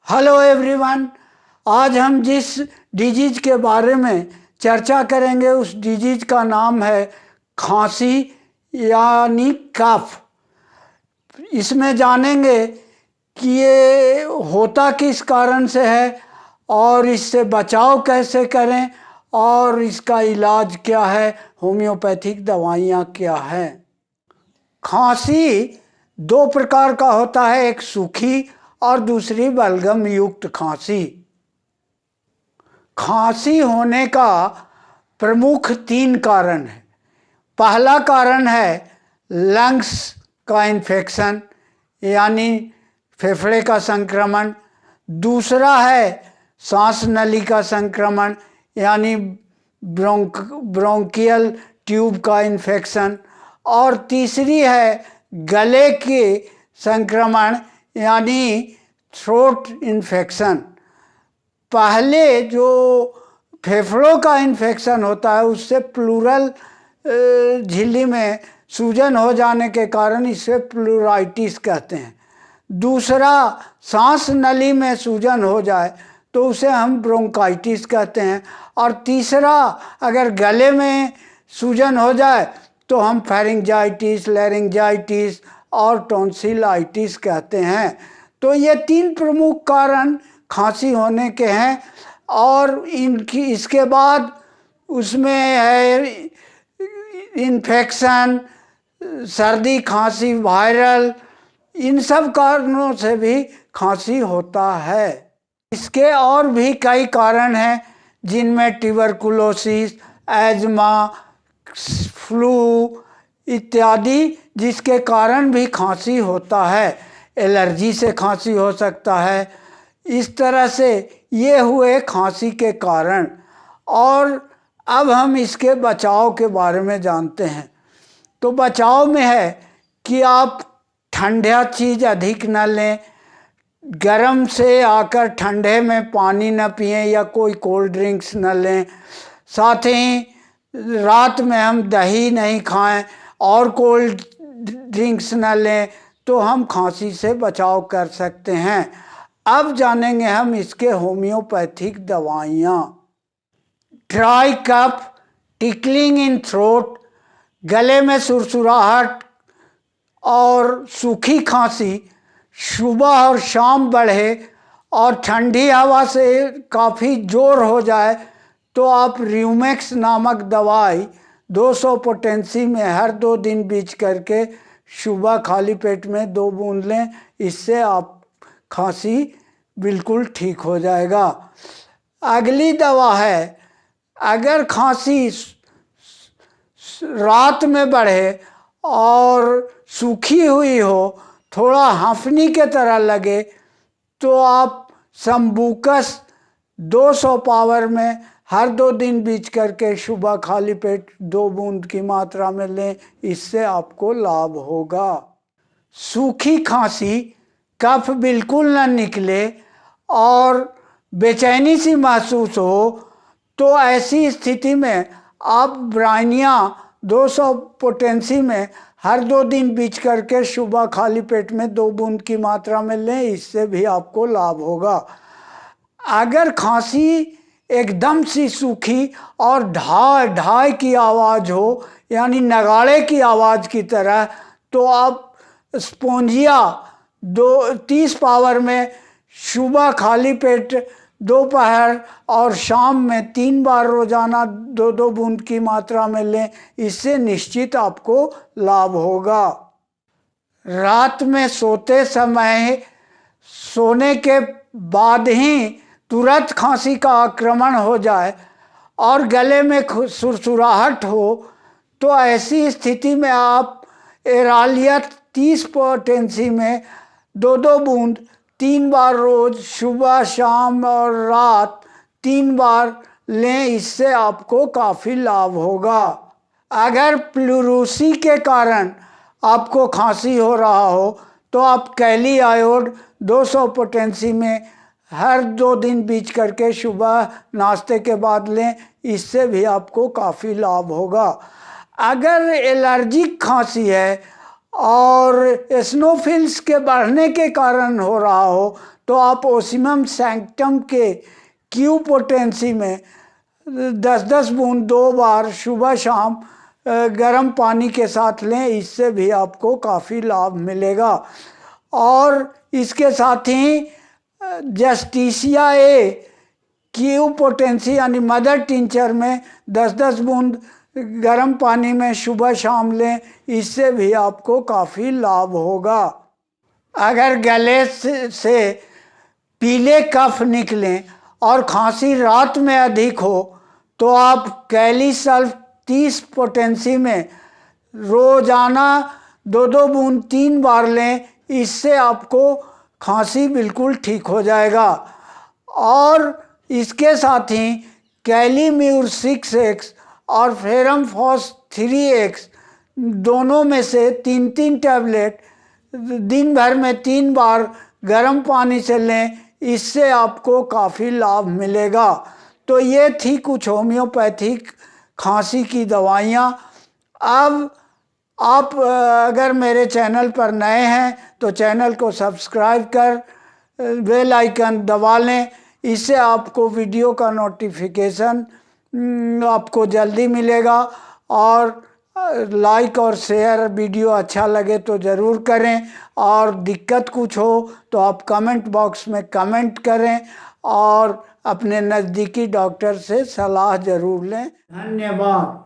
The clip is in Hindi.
Hello everyone. आज हम जिस डिजीज के बारे में चर्चा करेंगे उस डिजीज का नाम है खांसी यानी कफ। इसमें जानेंगे कि ये होता किस कारण से है और इससे बचाव कैसे करें और इसका इलाज क्या है, होम्योपैथिक दवाइयाँ क्या हैं। खांसी दो प्रकार का होता है, एक सूखी और दूसरी बलगम युक्त खांसी। खांसी होने का प्रमुख 3 कारण है। पहला कारण है लंग्स का इन्फेक्शन यानी फेफड़े का संक्रमण। दूसरा है सांस नली का संक्रमण यानी ब्रोंकियल ट्यूब का इन्फेक्शन। और तीसरी है गले के संक्रमण यानी थ्रोट इन्फेक्शन। पहले जो फेफड़ों का इन्फेक्शन होता है उससे प्लूरल झिल्ली में सूजन हो जाने के कारण इसे प्लूराइटिस कहते हैं। दूसरा सांस नली में सूजन हो जाए तो उसे हम ब्रोंकाइटिस कहते हैं। और तीसरा अगर गले में सूजन हो जाए तो हम फेरिंजाइटिस, लैरिंजाइटिस और टॉन्सिलाइटिस कहते हैं। तो ये 3 प्रमुख कारण खांसी होने के हैं। और इसके बाद उसमें है इन्फेक्शन, सर्दी खांसी, वायरल, इन सब कारणों से भी खांसी होता है। इसके और भी कई कारण हैं जिनमें ट्यूबरकुलोसिस, एजमा, फ्लू इत्यादि, जिसके कारण भी खांसी होता है। एलर्जी से खांसी हो सकता है। इस तरह से ये हुए खांसी के कारण। और अब हम इसके बचाव के बारे में जानते हैं। तो बचाव में है कि आप ठंडा चीज़ अधिक न लें, गर्म से आकर ठंडे में पानी न पिएं या कोई कोल्ड ड्रिंक्स न लें। साथ ही रात में हम दही नहीं खाएं और कोल्ड ड्रिंक्स न लें, तो हम खांसी से बचाव कर सकते हैं। अब जानेंगे हम इसके होम्योपैथिक दवाइयाँ। ड्राई कफ, टिकलिंग इन थ्रोट, गले में सुरसुराहट और सूखी खांसी सुबह और शाम बढ़े और ठंडी हवा से काफ़ी जोर हो जाए तो आप र्यूमेक्स नामक दवाई 200 पोटेंसी में हर 2 दिन बीच करके सुबह खाली पेट में 2 बूंद लें। इससे आप खांसी बिल्कुल ठीक हो जाएगा। अगली दवा है, अगर खांसी रात में बढ़े और सूखी हुई हो, थोड़ा हांफनी के तरह लगे, तो आप संबुकस 200 पावर में हर 2 दिन बीच करके सुबह खाली पेट 2 बूंद की मात्रा में लें। इससे आपको लाभ होगा। सूखी खांसी, कफ बिल्कुल न निकले और बेचैनी सी महसूस हो, तो ऐसी स्थिति में आप ब्राइनिया 200 पोटेंसी में हर 2 दिन बीच करके सुबह खाली पेट में 2 बूंद की मात्रा में लें। इससे भी आपको लाभ होगा। अगर खांसी एकदम सी सूखी और ढाई ढाई की आवाज़ हो यानी नगाड़े की आवाज़ की तरह, तो आप स्पोंजिया 30 पावर में सुबह खाली पेट, दोपहर और शाम में 3 बार रोजाना 2-2 बूंद की मात्रा में लें। इससे निश्चित आपको लाभ होगा। रात में सोते समय, सोने के बाद ही तुरंत खांसी का आक्रमण हो जाए और गले में सुरसुराहट हो, तो ऐसी स्थिति में आप एरालिया 30 पोटेंसी में 2-2 बूंद 3 बार रोज सुबह, शाम और रात 3 बार लें। इससे आपको काफ़ी लाभ होगा। अगर प्लूरूसी के कारण आपको खांसी हो रहा हो तो आप कैली आयोड 200 पोटेंसी में हर 2 दिन बीच करके सुबह नाश्ते के बाद लें। इससे भी आपको काफ़ी लाभ होगा। अगर एलर्जिक खांसी है और एस्नोफिल्स के बढ़ने के कारण हो रहा हो तो आप ओसिमम सैंक्टम के क्यू पोटेंसी में 10-10 बूंद 2 बार सुबह शाम गर्म पानी के साथ लें। इससे भी आपको काफ़ी लाभ मिलेगा। और इसके साथ ही जस्टिसिया ए क्यू पोटेंसी यानी मदर टिंचर में 10-10 बूंद गर्म पानी में सुबह शाम लें। इससे भी आपको काफ़ी लाभ होगा। अगर गले से पीले कफ निकलें और खांसी रात में अधिक हो तो आप कैलीसल्फ 30 पोटेंसी में रोजाना 2-2 बूंद 3 बार लें। इससे आपको खांसी बिल्कुल ठीक हो जाएगा। और इसके साथ ही कैलीम्यूर 6x और फेरम फॉस 3x दोनों में से 3-3 टैबलेट दिन भर में 3 बार गर्म पानी से लें। इससे आपको काफ़ी लाभ मिलेगा। तो ये थी कुछ होम्योपैथिक खांसी की दवाइयाँ। अब आप अगर मेरे चैनल पर नए हैं तो चैनल को सब्सक्राइब कर बेल आइकन दबा लें। इससे आपको वीडियो का नोटिफिकेशन आपको जल्दी मिलेगा। और लाइक और शेयर, वीडियो अच्छा लगे तो ज़रूर करें। और दिक्कत कुछ हो तो आप कमेंट बॉक्स में कमेंट करें और अपने नज़दीकी डॉक्टर से सलाह ज़रूर लें। धन्यवाद।